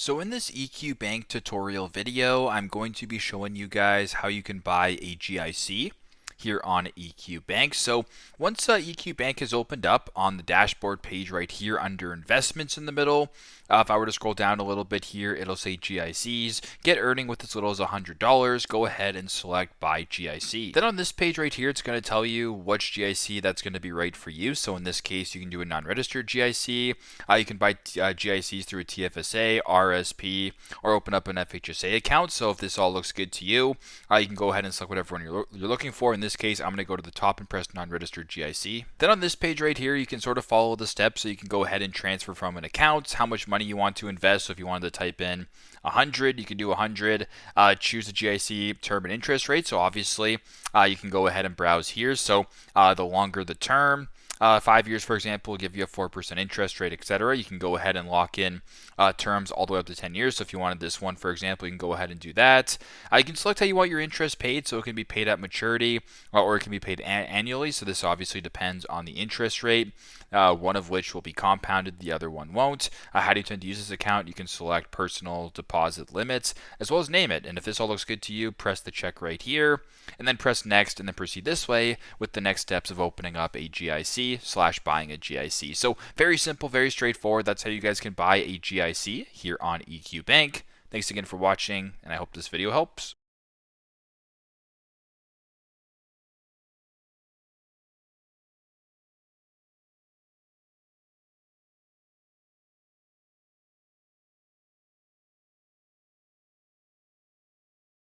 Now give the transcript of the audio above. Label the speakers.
Speaker 1: So in this EQ Bank tutorial video, I'm going to be showing you guys how you can buy a GIC here on EQ Bank. So once EQ Bank is opened up on the dashboard page right here under investments in the middle, if I were to scroll down a little bit here, it'll say GICs, get earning with as little as $100. Go ahead and select buy GIC. Then on this page right here, it's going to tell you which GIC that's going to be right for you. So in this case, you can do a non-registered GIC. You can buy GICs through a TFSA, RRSP, or open up an FHSA account. So if this all looks good to you, you can go ahead and select whatever one you're looking for. In this case, I'm going to go to the top and press non-registered GIC. Then on this page right here, you can sort of follow the steps. So you can go ahead and transfer from an account, how much money you want to invest. So if you wanted to type in 100, you can do 100. Choose the GIC term and interest rate. So obviously, you can go ahead and browse here. So the longer the term, 5 years, for example, will give you a 4% interest rate, etc. You can go ahead and lock in terms all the way up to 10 years. So if you wanted this one, for example, you can go ahead and do that. You can select how you want your interest paid. So it can be paid at maturity or it can be paid annually. So this obviously depends on the interest rate, one of which will be compounded, the other one won't. How do you intend to use this account? You can select personal deposit limits as well as name it. And if this all looks good to you, press the check right here and then press next and then proceed this way with the next steps of opening up a GIC/buying a GIC. So very simple, very straightforward. That's how you guys can buy a GIC here on EQ Bank. Thanks again for watching, and I hope this video helps.